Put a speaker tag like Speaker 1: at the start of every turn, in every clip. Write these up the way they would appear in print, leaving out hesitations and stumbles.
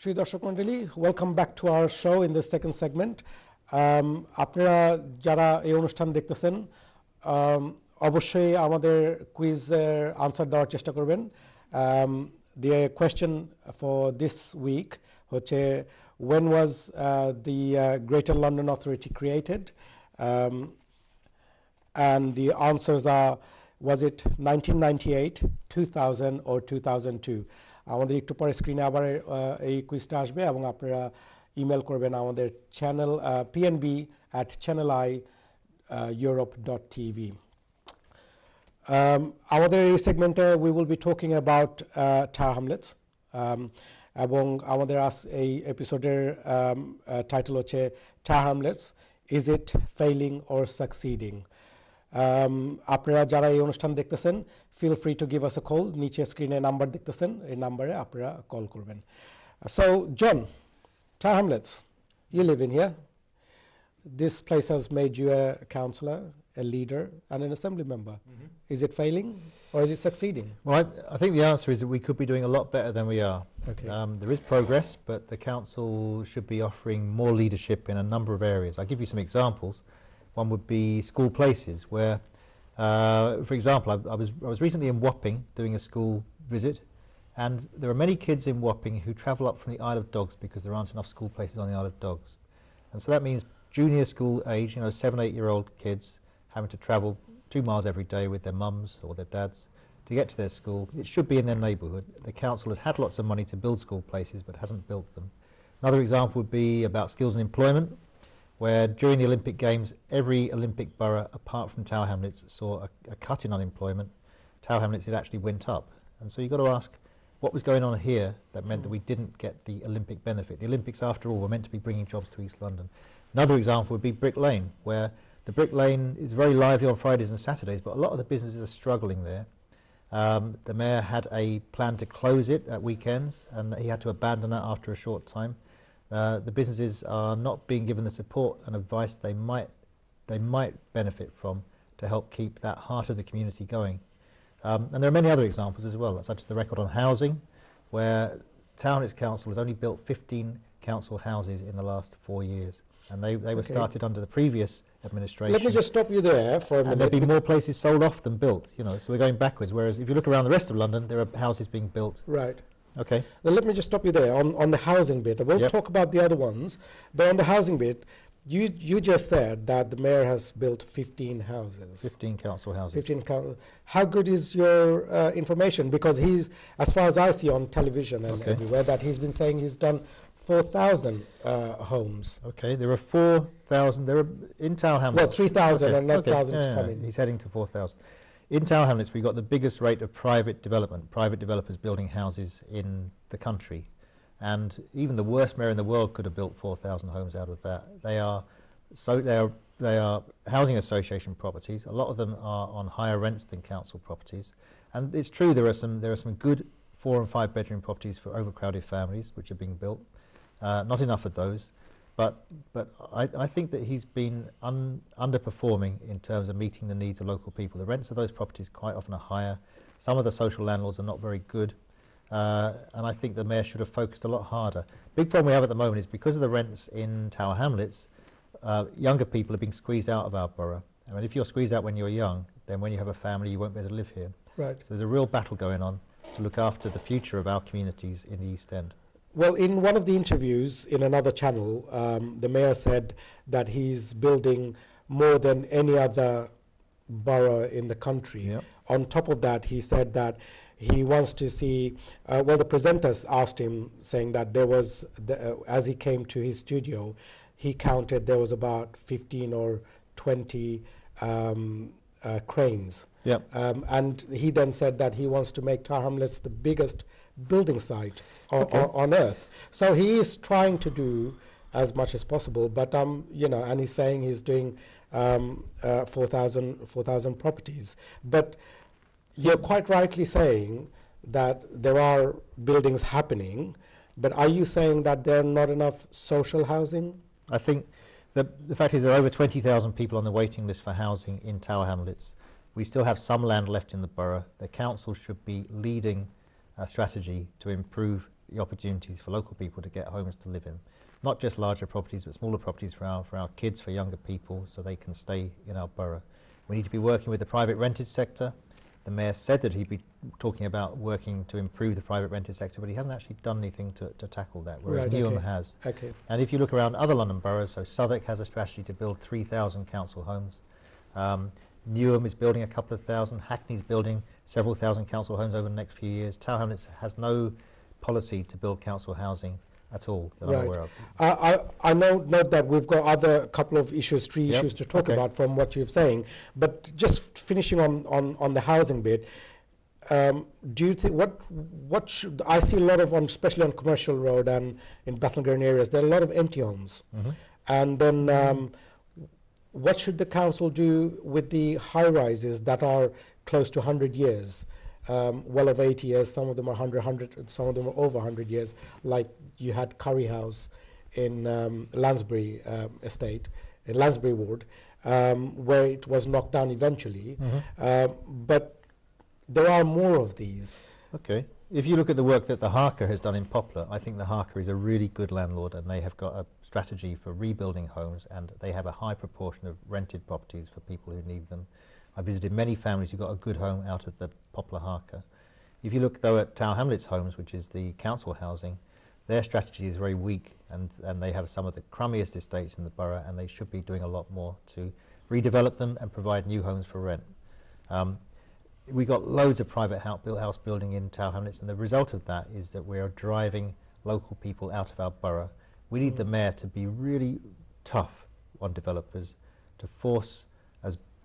Speaker 1: Shri Darshak Mandali, welcome back to our show in this second segment. আপনারা যারা এই অনুষ্ঠান দেখতেছেন অবশ্যই আমাদের কুইজের আনসার দেওয়ার চেষ্টা করবেন। The question for this week হচ্ছে when was the Greater London Authority created? And the answers are, was it 1998, 2000 or 2002? আমাদের একটু পরে স্ক্রিনে আবার এই কুইজটা আসবে এবং আপনারা ইমেল করবেন আমাদের চ্যানেল pnb@channeleurope.tv. আমাদের এই সেগমেন্টে we will be talking about Tower Hamlets এবং আমাদের এই এপিসোডের টাইটেল হচ্ছে Tower Hamlets, is it failing or succeeding? আপনারা যারা এই অনুষ্ঠান দেখতেছেন feel free to give us a call. নিচে স্ক্রিনে নাম্বার দেখতেছেন, এই নাম্বারে আপনারা কল করবেন। So John, Tower Hamlets, you live in here. This place has made you a councillor, a leader and an assembly member. Is it failing or is it succeeding?
Speaker 2: Well, I think the answer is that we could be doing a lot better than we are.
Speaker 1: Okay.
Speaker 2: There is progress, but the council should be offering more leadership in a number of areas. I'll give you some examples. One would be school places where, for example, I was recently in Wapping doing a school visit, and there are many kids in Wapping who travel up from the Isle of Dogs because there aren't enough school places on the Isle of Dogs. And so that means junior school age, 7, 8-year-old kids having to travel 2 miles every day with their mums or their dads to get to their school. It should be in their neighbourhood. The council has had lots of money to build school places but hasn't built them. Another example would be about skills and employment, where during the Olympic Games every Olympic borough apart from Tower Hamlets saw a cut in unemployment. Tower Hamlets, it actually went up. And so you've got to ask, what was going on here that meant that we didn't get the Olympic benefit? The Olympics, after all, were meant to be bringing jobs to East London. Another example would be Brick Lane, where the Brick Lane is very lively on Fridays and Saturdays, but a lot of the businesses are struggling there. The mayor had a plan to close it at weekends, and he had to abandon that after a short time. The businesses are not being given the support and advice they might benefit from to help keep that heart of the community going. And there are many other examples as well, such as the record on housing, where Tower Hamlets Council has only built 15 council houses in the last 4 years. And they were started under the previous administration.
Speaker 1: Let me just stop you there for a minute.
Speaker 2: And there've been more places sold off than built, so we're going backwards. Whereas if you look around the rest of London, there are houses being built.
Speaker 1: Right.
Speaker 2: Okay.
Speaker 1: Then let me just stop you there on the housing bit. We'll talk about the other ones, but on the housing bit, you just said that the mayor has built 15 houses.
Speaker 2: 15 council houses.
Speaker 1: 15 How good is your information? Because he's, as far as I see on television and everywhere, that he's been saying he's done 4,000 homes.
Speaker 2: Okay, there are 4,000. There are in Tower Hamlets.
Speaker 1: Well, 3,000 and not 1,000 coming.
Speaker 2: He's heading to 4,000. In Tower Hamlets, we've got the biggest rate of private development, private developers building houses in the country. And even the worst mayor in the world could have built 4,000 homes out of that. They are housing association properties. A lot of them are on higher rents than council properties. And it's true there are some good 4 and 5 bedroom properties for overcrowded families which are being built. Not enough of those. But I think that he's been underperforming in terms of meeting the needs of local people. The rents of those properties quite often are higher. Some of the social landlords are not very good. And I think the mayor should have focused a lot harder. Big problem we have at the moment is because of the rents in Tower Hamlets, younger people are being squeezed out of our borough. I mean, if you're squeezed out when you're young, then when you have a family, you won't be able to live here.
Speaker 1: Right.
Speaker 2: So there's a real battle going on to look after the future of our communities in the East End.
Speaker 1: Well, in one of the interviews in another channel, the mayor said that he's building more than any other borough in the country.
Speaker 2: Yep.
Speaker 1: On top of that, he said that he wants to see, the presenters asked him, saying that there was, as he came to his studio, he counted there was about 15 or 20 cranes.
Speaker 2: Yep.
Speaker 1: And he then said that he wants to make Tower Hamlets the biggest building site on earth. So he is trying to do as much as possible, but and he's saying he's doing 4,000 properties. But you're quite rightly saying that there are buildings happening, but are you saying that there are not enough social housing?
Speaker 2: I think the fact is there are over 20,000 people on the waiting list for housing in Tower Hamlets. We still have some land left in the borough. The council should be leading a strategy to improve the opportunities for local people to get homes to live in. Not just larger properties, but smaller properties for our kids, for younger people, so they can stay in our borough. We need to be working with the private rented sector. The Mayor said that he'd be talking about working to improve the private rented sector, but he hasn't actually done anything to tackle that, whereas Newham has.
Speaker 1: Okay.
Speaker 2: And if you look around other London boroughs, so Southwark has a strategy to build 3,000 council homes. Newham is building a couple of thousand. Hackney's building several thousand council homes over the next few years. Tower Hamlets has no policy to build council housing at all that I'm aware of.
Speaker 1: I know that we've got other couple of issues, three issues to talk about from what you're saying, but just finishing on the housing bit, do you think, what should, I see a lot of, especially on Commercial Road and in Bethnal Green areas, there are a lot of empty homes. And then what should the council do with the high rises that are close to 100 years? Well over 80 years, some of them are 100, some of them are over 100 years, like you had Curry House in Lansbury estate, in Lansbury Ward, where it was knocked down eventually. But there are more of these.
Speaker 2: Okay. If you look at the work that the Harker has done in Poplar, I think the Harker is a really good landlord, and they have got a strategy for rebuilding homes, and they have a high proportion of rented properties for people who need them. I visited many families who got a good home out of the Poplar Harker. If you look, though, at Tower Hamlets Homes, which is the council housing, their strategy is very weak, and they have some of the crummiest estates in the borough, and they should be doing a lot more to redevelop them and provide new homes for rent. We got loads of private house building in Tower Hamlets, and the result of that is that we are driving local people out of our borough. We need the Mayor to be really tough on developers, to force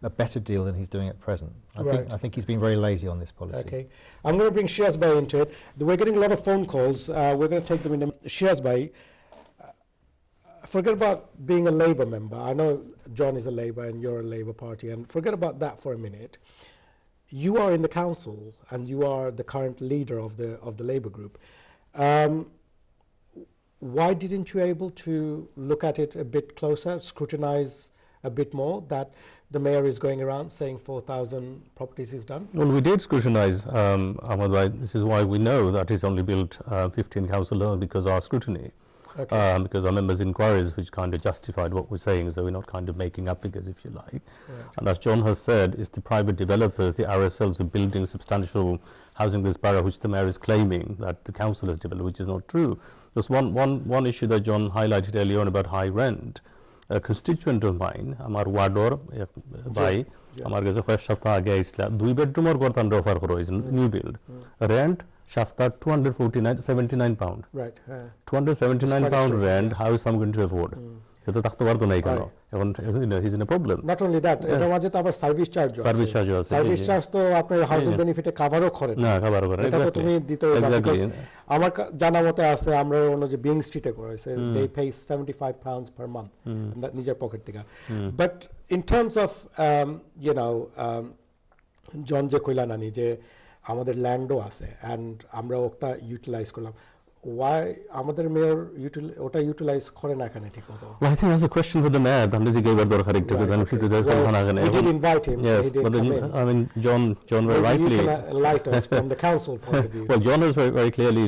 Speaker 2: a better deal than he's doing at present. I think he's been very lazy on this policy.
Speaker 1: Okay, I'm going to bring Shiaz Bhai into it. We're getting a lot of phone calls. We're going to take them in. Shiaz Bhai, forget about being a Labour member. I know John is a Labour and you're a Labour Party, and forget about that for a minute. You are in the council and you are the current leader of the Labour group. Why didn't you able to look at it a bit closer, scrutinize a bit more that the Mayor is going around saying 4,000 properties is done?
Speaker 3: Well, we did scrutinize, Ahmed Bhai. This is why we know that he's only built 15 council homes, because our scrutiny. Because our members' inquiries, which kind of justified what we're saying, so we're not kind of making up figures, if you like. And as John has said, it's the private developers, the RSLs, who are building substantial housing in this borough, which the Mayor is claiming that the council has developed, which is not true. There's one issue that John highlighted earlier on about high rent. A constituent of mine, Amar Wador by Amar Gaza Shafta Agaisla, 2 bedroom or Gortan Rofer Horo is new build. Rent Shafta 249.79 pound.
Speaker 1: Right.
Speaker 3: 279 pound rent, how is someone going to afford? He's in a problem.
Speaker 1: Not only that, service charge. Service charge to apnar housing benefit cover kore na.
Speaker 3: Cover kore.
Speaker 1: Eta to tumi dite hobe because amar jana mote ase amra ono je Bing Street e koreche, they pay £75 per month that nijer pocket theka. But in terms of John je koila nani je আমাদের ল্যান্ডও আছে and আমরা ওটা utilise করলাম, why আমাদের mayor ওটা utilise করে না এখানে ঠিকমতো?
Speaker 3: Well, I think that's a question for the mayor. We
Speaker 1: did invite him, so he did come in.
Speaker 3: I mean, John very rightly
Speaker 1: you can enlighten us from the council point of view.
Speaker 3: Well, John was very clearly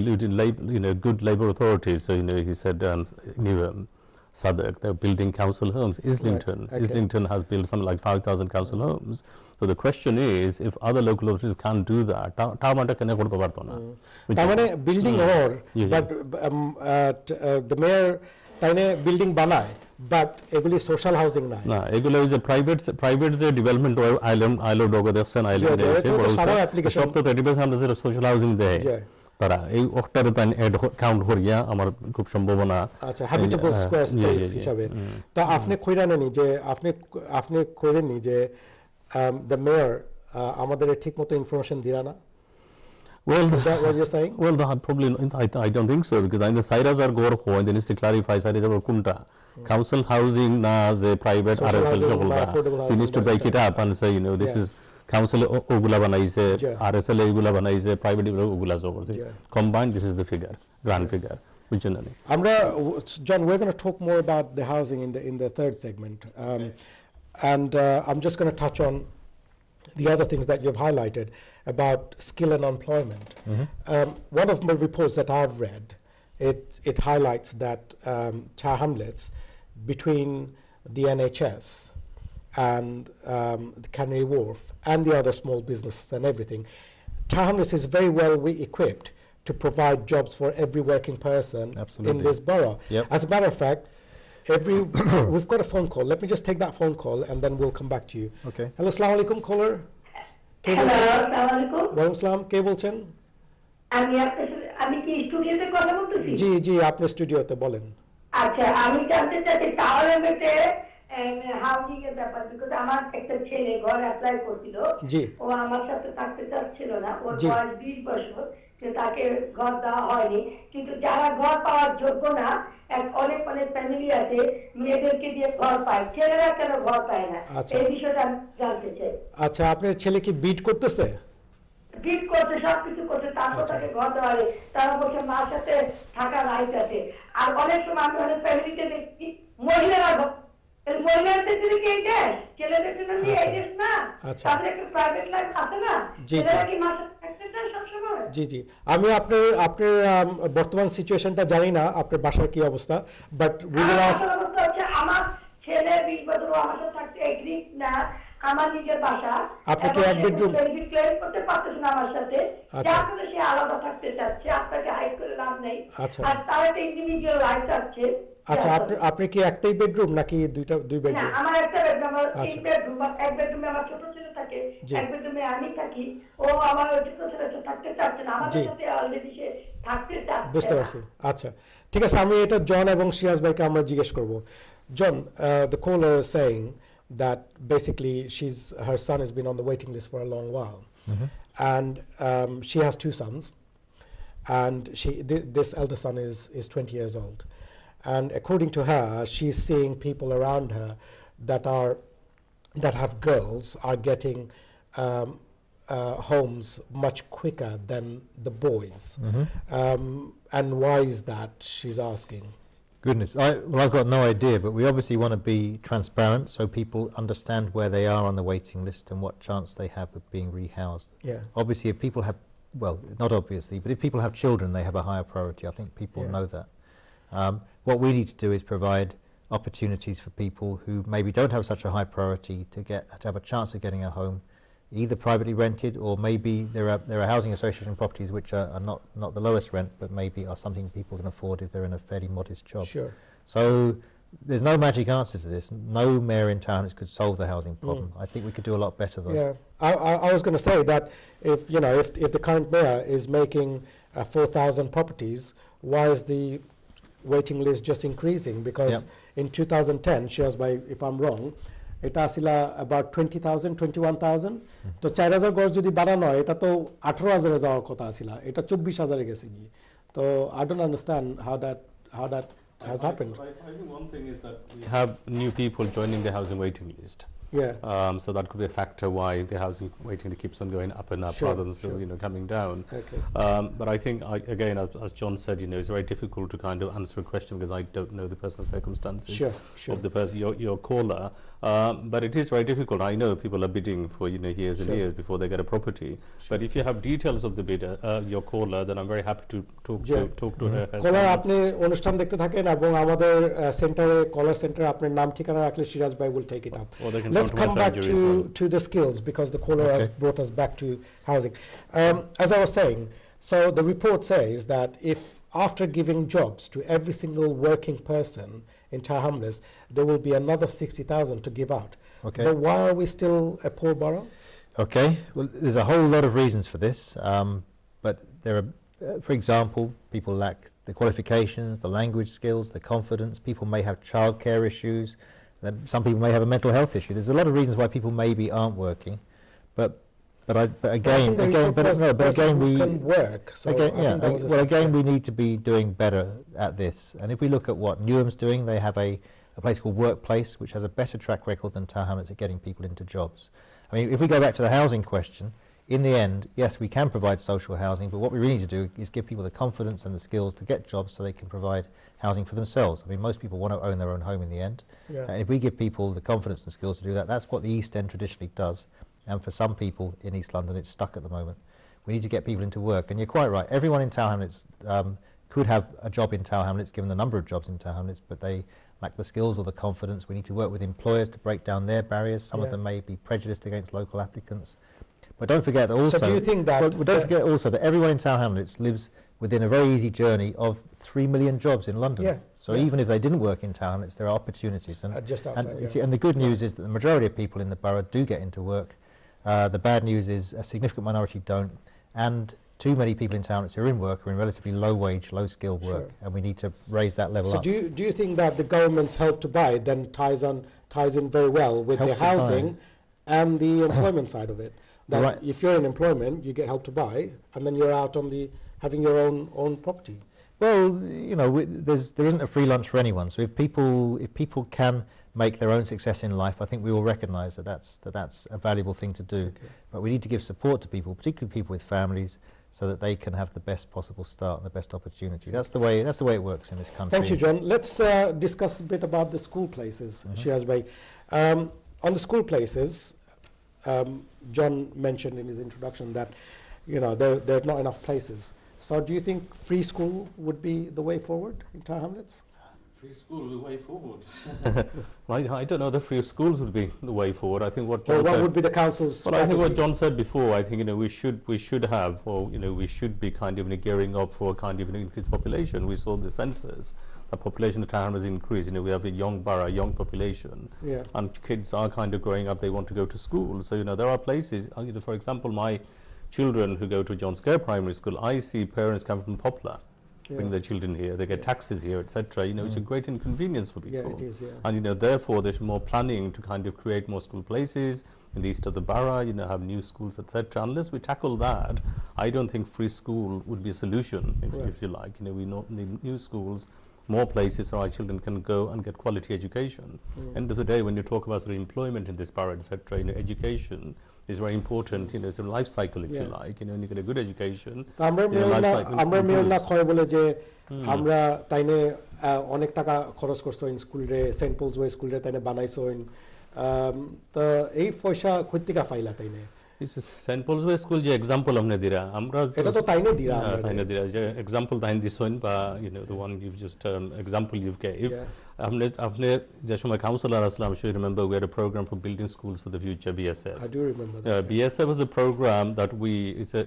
Speaker 3: good Labour authorities. So he said Newham, Southwark, they're building council homes. Islington has built something like 5,000 council homes. So the question is, if other local authorities can't do that,
Speaker 1: building or but the mayor building banai, but eguli social housing na.
Speaker 3: Na, eguli is a private development island dogo dekhen island shop to 30% social housing de. তারা এই ওটারে তাই add count করিয়া আমার খুব সম্ভাবনা
Speaker 1: আচ্ছা habitable square space হিসাবে তা আপনি কইরানে নি যে আপনি কইরেননি যে the mayor আমাদের ঠিকমতো ইনফরমেশন দিরা না?
Speaker 3: Well,
Speaker 1: is that what you're saying?
Speaker 3: Well, probably I don't think so, because the Cyrus are go ho and then is to clarify Cyrus are kunta council housing na as a private RSL he needs to break it up and say this is council ogula banaise RSL ogula banaise private ogula korche combined, this is the figure, grand figure which
Speaker 1: John, we're going to talk more about the housing in the third segment, and I'm just going to touch on the other things that you've highlighted about skill and employment. One of my reports that I've read, it highlights that Tower Hamlets, between the NHS and the Canary Wharf and the other small businesses and everything, Tower Hamlets is very well equipped to provide jobs for every working person in this borough. As a matter of fact, we've got a phone call. Let me just take that phone call and then we'll come back to you.
Speaker 2: Okay.
Speaker 1: Hello, assalamu alaikum, caller.
Speaker 4: Hello, assalamu alaikum.
Speaker 1: Walaikum salam, কে বলছেন?
Speaker 4: আমি কি স্টুডিওতে কথা বলতেছি?
Speaker 1: জি জি, আপনি স্টুডিওতে বলেন।
Speaker 4: আচ্ছা, আমি জানতে চাচ্ছি টাওয়ার এমএতে হাউজিং এর ব্যাপার, বিকজ আমার একটা ছেলে ঘর অ্যাপ্লাই করছিল, ও আমার সাথে থাকতে চাচ্ছিল না, ওর বয়স 20 বছর, তাকে ঘর দেওয়া হয়নি। কিন্তু যারা ঘর পাওয়ার যোগ্য না, অনেক অনেক ফ্যামিলি আছে মেয়েদেরকে দিয়ে ঘর পায়, ছেলেরা কেন ঘর পায় না, এই বিষয়টা জানতে চাই।
Speaker 1: আচ্ছা, আপনার ছেলে কি বিট করতেছে?
Speaker 4: বিট করতে, সবকিছু করতে, তারপর তাকে ঘর দেওয়া হয়, তারা বলছে মার সাথে থাকা রাইট আছে। আর অনেক সময় আমি অনেক ফ্যামিলিতে দেখছি মহিলারা মহিলাদের জন্য কি এই দেশ, ছেলেদের জন্য কি এই দেশ না, তাদের একটা প্রাইভেট লাইফ আছে না, ছেলেরা কি মার সাথে থাকতে চায় সবসময়? জি জি,
Speaker 1: আমি আপনার বর্তমান সিচুয়েশনটা জানি না, আপনার বাসার কি অবস্থা, বাট
Speaker 4: আমার ছেলে 20 বছর আমার সাথে থাকতে এগ্রি না, আমার নিজের বাসা,
Speaker 1: আপনি কি এক বেডরুম
Speaker 4: ক্লেম করতে পারতেছ না আমার সাথে, যার ফলে সে আলাদা থাকতে চাচ্ছে, আপনাকে হাইড করে লাভ নেই, আর তার একটা ইন্ডিভিজুয়াল রাইট আছে।
Speaker 1: আচ্ছা, আপনি কি একটাই বেডরুম নাকি দুই বেডরুম?
Speaker 4: না, আমার একটা বেডরুম, আমার তিন বেডরুম, এক বেডরুমে আমার ছোট ছেলে থাকে, এক বেডরুমে আমি থাকি, ও আমার ছোট ছেলে থাকতে চাচ্ছে না, আমার সাথে অলরেডি সে থাকতে চাচ্ছে।
Speaker 1: বুঝতে পারছি। আচ্ছা, ঠিক আছে, আমি এটা জন এবং সিরাজ ভাইকে আমরা জিজ্ঞেস করব। জন, the caller is saying that basically her son has been on the waiting list for a long while, and she has 2 sons, and this elder son is 20 years old, and according to her, she's seeing people around her that have girls are getting homes much quicker than the boys. And why is that, she's asking?
Speaker 2: Goodness, well, I've got no idea, but we obviously want to be transparent so people understand where they are on the waiting list and what chance they have of being rehoused. Obviously, if people have, well, not obviously, but if people have children, they have a higher priority. I think people know that. What we need to do is provide opportunities for people who maybe don't have such a high priority to have a chance of getting a home, either privately rented, or maybe there are housing association properties which are not the lowest rent, but maybe are something people can afford if they're in a fairly modest job.
Speaker 1: Sure.
Speaker 2: So there's no magic answer to this. No mayor in town could solve the housing problem. I think we could do a lot better though.
Speaker 1: Yeah, I was going to say that if the current mayor is making 4,000 properties, why is the waiting list just increasing? Because in 2010, Shiraz bhai, if I'm wrong, এটা আসিলা about 20,000 21,000, তো 4,000 গজ যদি বাড়ানো হয়, এটা তো 18,000 এ যাওয়ার কথা আসিলা, এটা 24,000 এ গেছে কি। তো I don't understand how that has happened.
Speaker 3: I think one thing is that we have new people joining the housing waiting list. So that could be a factor why the housing waiting list keeps on going up and up rather than coming down. But I think again, as John said, it's very difficult to kind of answer a question because I don't know the personal circumstances of the person, your caller. But it is very difficult. I know people are bidding for years and years before they get a property. But if you have details of the bidder, your caller, then I'm very happy to talk to her.
Speaker 1: Caller, আপনি অনুষ্ঠান দেখতে থাকেন এবং আমাদের সেন্টারে, কলার সেন্টারে আপনার নাম ঠিকানা রাখলে সিরাজ ভাই will take it up. Let's come back to the skills, because the caller has brought us back to housing. As I was saying, so the report says that if after giving jobs to every single working person in Tower Hamlets, there will be another 60,000 to give out. But why are we still a poor borough?
Speaker 2: Okay, well, there's a whole lot of reasons for this, but there are, for example, people lack the qualifications, the language skills, the confidence. People may have childcare issues. Some people may have a mental health issue. There's a lot of reasons why people maybe aren't working, but again, we
Speaker 1: can work. So
Speaker 2: again, we need to be doing better at this. And if we look at what Newham's doing, they have a place called Workplace, which has a better track record than Tower Hamlets at getting people into jobs. I mean, if we go back to the housing question, in the end, yes, we can provide social housing, but what we really need to do is give people the confidence and the skills to get jobs so they can provide housing for themselves. I mean, most people want to own their own home in the end. And if we give people the confidence and skills to do that, that's what the East End traditionally does. and for some people in East London it's stuck at the moment. We need to get people into work, and you're quite right, everyone in Tower Hamlets could have a job in Tower Hamlets given the number of jobs in Tower Hamlets, but they lack the skills or the confidence. We need to work with employers to break down their barriers. Some of them may be prejudiced against local applicants. But don't forget that also,
Speaker 1: so do you think that
Speaker 2: don't forget also that everyone in Tower Hamlets lives within a very easy journey of 3 million jobs in London. So even if they didn't work in Tower Hamlets, there are opportunities. And,
Speaker 1: just outside,
Speaker 2: and the good news is that the majority of people in the borough do get into work. The bad news is a significant minority don't, and too many people in Tower Hamlets who are in work are in relatively low wage, low skilled work, and we need to raise that level up.
Speaker 1: So do you think that the government's Help to Buy then ties in very well with the housing and the employment side of it? That if you're in employment, you get Help to Buy, and then you're out on having your own property.
Speaker 2: Well, you know, there isn't a free lunch for anyone. So if people can make their own success in life, I think we all recognise that that's a valuable thing to do. But we need to give support to people, particularly people with families, so that they can have the best possible start and the best opportunity. That's the way it works in this country.
Speaker 1: Thank you, John. Let's discuss a bit about the school places, Shiraz Bhai. On the school places, John mentioned in his introduction that there are not enough places. So do you think free school would be the way forward in Tower Hamlets?
Speaker 3: Free school the way forward. I don't know the free schools would be the way forward. I think what John
Speaker 1: what
Speaker 3: said,
Speaker 1: would be the council's strategy?
Speaker 3: I think what John said before, I think we should have, or we should be kind of gearing up for kind of an increased population. We saw the census, the population of Tower Hamlets increased. We have a young borough, young population, and kids are kind of growing up. They want to go to school. So there are places. For example, my children who go to John Scare Primary School, I see parents come from Poplar. Bring their children here, they get taxis here, etc. It's a great inconvenience for people.
Speaker 1: Yeah, it is,
Speaker 3: And therefore there's more planning to kind of create more school places in the east of the borough, have new schools, etc. Unless we tackle that, I don't think free school would be a solution, if you like. We need new schools, more places so our children can go and get quality education. End of the day, when you talk about sort of employment in this borough, etc., education is very important. It's a life cycle, if you like. And you get a good education.
Speaker 1: আমরা mayor না কয় বলে যে আমরা তাইনে অনেক টাকা খরচ করছো ইন স্কুল রে সেন্ট পলস ওয়ে স্কুল রে তাইনে বানাইছো ইন তো এই পয়সা কইতিকা ফাইলা তাইনে
Speaker 3: St. Paul's Way School je example humne dira amra
Speaker 1: eta to taine dira
Speaker 3: je example taine disoin ba the one you've just example you've gave apne je shomoy counselor aslam sure remember we had a program for building schools for the future BSF.
Speaker 1: I do remember that.
Speaker 3: BSF was a program that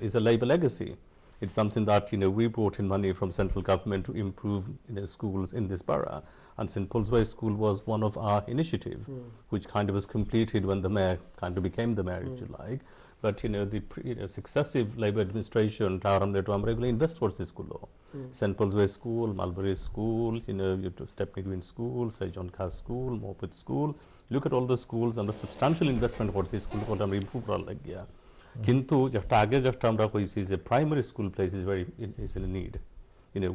Speaker 3: is a Labour legacy. It's something that we brought in money from central government to improve schools in this borough, and St. Paul's Way School was one of our initiative, which kind of was completed when the mayor kind of became the mayor, if you like. But the successive Labour administration, Tower Hamlet regularly invest towards this school. St. Paul's Way School, Mulberry School, you have to Stepney Green School, Sir John Carr School, Morpeth School. Look at all the schools and the substantial investment towards this school. Improve Kintu is a primary school place is in need.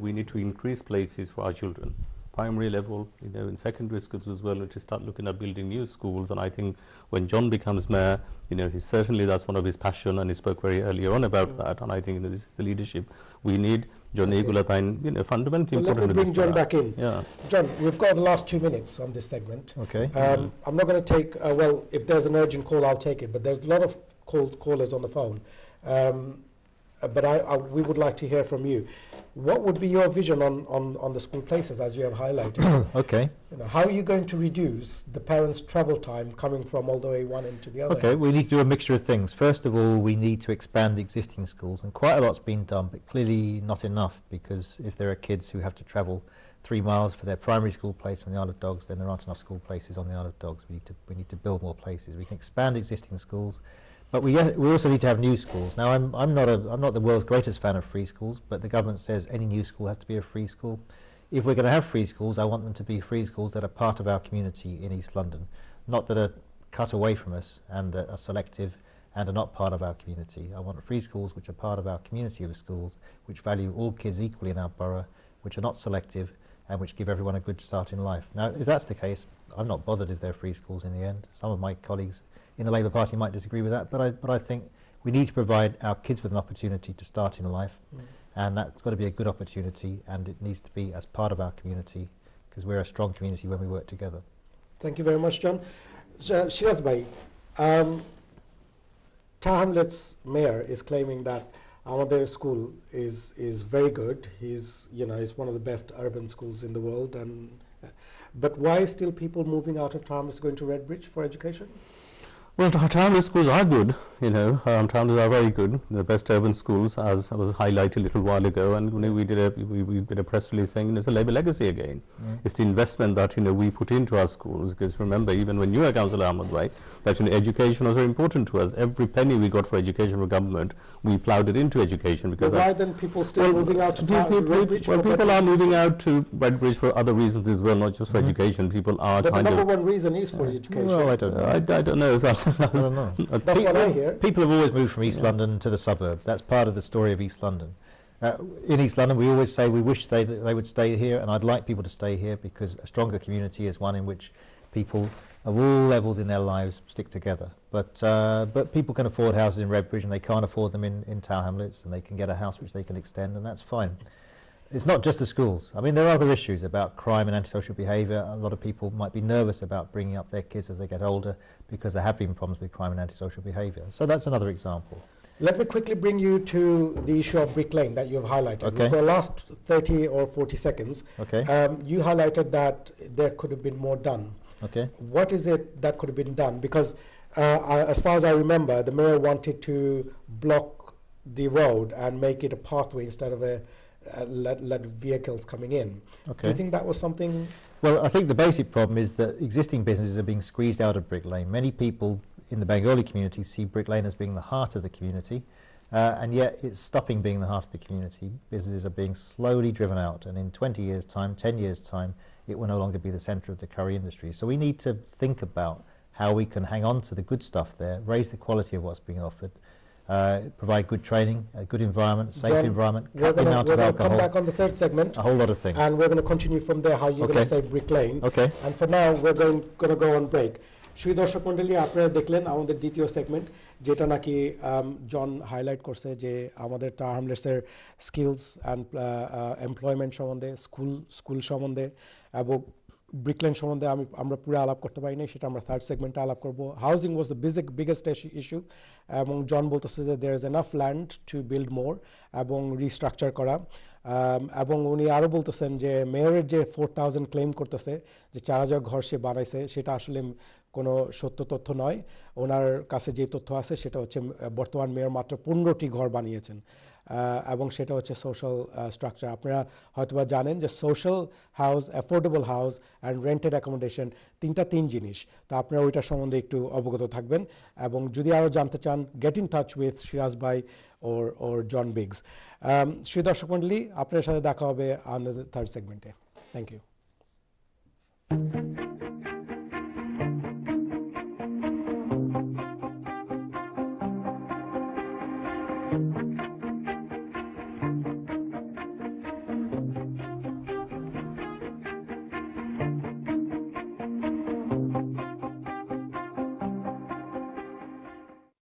Speaker 3: We need to increase places for our children. Primary level, in secondary schools as well, to start looking at building new schools. And I think when John becomes mayor, he certainly, that's one of his passion, and he spoke very earlier on about that. And I think this is the leadership we need. John Egulatain, fundamentally important.
Speaker 1: Let me bring John back in. John, we've got the last 2 minutes on this segment.
Speaker 2: Okay.
Speaker 1: I'm not going to take, if there's an urgent call, I'll take it. But there's a lot of callers on the phone. But we would like to hear from you. What would be your vision on the school places, as you have highlighted?
Speaker 2: Okay.
Speaker 1: How are you going to reduce the parents' travel time coming from all the way one end to the other?
Speaker 2: Okay, we need to do a mixture of things. First of all, we need to expand existing schools, and quite a lot's been done, but clearly not enough, because if there are kids who have to travel 3 miles for their primary school place on the Isle of Dogs, then there aren't enough school places on the Isle of Dogs. We need to build more places. We can expand existing schools. But we also need to have new schools. Now, I'm not the world's greatest fan of free schools, but the government says any new school has to be a free school. If we're going to have free schools, I want them to be free schools that are part of our community in East London, not that are cut away from us and that are selective and are not part of our community. I want free schools which are part of our community of schools, which value all kids equally in our borough, which are not selective, and which give everyone a good start in life. Now, if that's the case, I'm not bothered if they're free schools in the end. Some of my colleagues in the Labour Party might disagree with that, but I think we need to provide our kids with an opportunity to start in life, and that's got to be a good opportunity, and it needs to be as part of our community, because we're a strong community when we work together.
Speaker 1: Thank you very much, John. Shiraz Bhai, Tower Hamlets mayor is claiming that our school is very good. He's one of the best urban schools in the world, and but why still people moving out of Tower Hamlets going to Redbridge for education?
Speaker 3: Well, town schools are good, towns are very good, the best urban schools, as was highlighted a little while ago, and we did a press release saying it's a Labour legacy again. It's the investment that we put into our schools, because remember, even when you were Councillor Ahmed, right, that education was very important to us. Every penny we got for education from government, we ploughed it into education. Because
Speaker 1: why then people still moving out to Redbridge?
Speaker 3: Well, people are moving out to Redbridge for other reasons as well, not just for education. People are
Speaker 1: but the number one reason is for education.
Speaker 3: Well, I don't know. I don't know if that's
Speaker 2: I don't know.
Speaker 1: That's what I hear.
Speaker 2: People have always moved from East London to the suburbs. That's part of the story of East London. In East London, we always say we wish they would stay here, and I'd like people to stay here because a stronger community is one in which people of all levels in their lives stick together. But people can afford houses in Redbridge, and they can't afford them in Tower Hamlets, and they can get a house which they can extend, and that's fine. It's not just the schools. I mean, there are other issues about crime and antisocial behaviour. A lot of people might be nervous about bringing up their kids as they get older because there have been problems with crime and antisocial behaviour. So that's another example.
Speaker 1: Let me quickly bring you to the issue of Brick Lane that you have highlighted.
Speaker 2: Okay.
Speaker 1: For the last 30 or 40 seconds,
Speaker 2: Okay.
Speaker 1: You highlighted that there could have been more done.
Speaker 2: Okay.
Speaker 1: What is it that could have been done? Because as far as I remember, the mayor wanted to block the road and make it a pathway instead of let vehicles coming in.
Speaker 2: Okay.
Speaker 1: Do you think that was something?
Speaker 2: Well, I think the basic problem is that existing businesses are being squeezed out of Brick Lane. Many people in the Bengali community see Brick Lane as being the heart of the community, and yet it's stopping being the heart of the community. Businesses are being slowly driven out, and in 20 years' time, 10 years' time, it will no longer be the centre of the curry industry. So we need to think about how we can hang on to the good stuff there, raise the quality of what's being offered, provide good training, a good environment, safe environment, cut the amount of alcohol.
Speaker 1: We're going to come back on the third segment.
Speaker 2: A whole lot of things.
Speaker 1: And we're going to continue from there, how you're going to say Brick Lane.
Speaker 2: Okay.
Speaker 1: And for now, we're going to go on break. সুই দর্শক মণ্ডলী, আপনারা দেখলেন আমাদের দ্বিতীয় segment, যেটা নাকি জন highlight করছে যে আমাদের টাওয়ার হ্যামলেটসের স্কিলস অ্যান্ড এমপ্লয়মেন্ট সম্বন্ধে, স্কুল সম্বন্ধে এবং ব্রিকলেন সম্বন্ধে আমরা পুরো আলাপ করতে পারি না, সেটা আমরা থার্ড সেগমেন্টে আলাপ করব। Housing was the biggest issue, এবং জন বলতেছে যে there is enough land to build more এবং রিস্ট্রাকচার করা। এবং উনি আরও বলতেছেন যে মেয়রের যে 4000 ক্লেম করতেছে যে 4000 ঘর সে বানাইছে, সেটা আসলে কোনো সত্য তথ্য নয়। ওনার কাছে যে তথ্য আছে সেটা হচ্ছে বর্তমান মেয়র মাত্র 15টি ঘর বানিয়েছেন, এবং সেটা হচ্ছে সোশ্যাল স্ট্রাকচার। আপনারা হয়তোবা জানেন যে social house, affordable house and rented accommodation তিন জিনিস। তো আপনারা ওইটার সম্বন্ধে একটু অবগত থাকবেন, এবং যদি আরও জানতে চান, get in touch with Siraj ভাই or John Biggs. সুপ্রিয় দর্শক মণ্ডলী, আপনার সাথে দেখা হবে আমাদের থার্ড সেগমেন্টে। Thank you.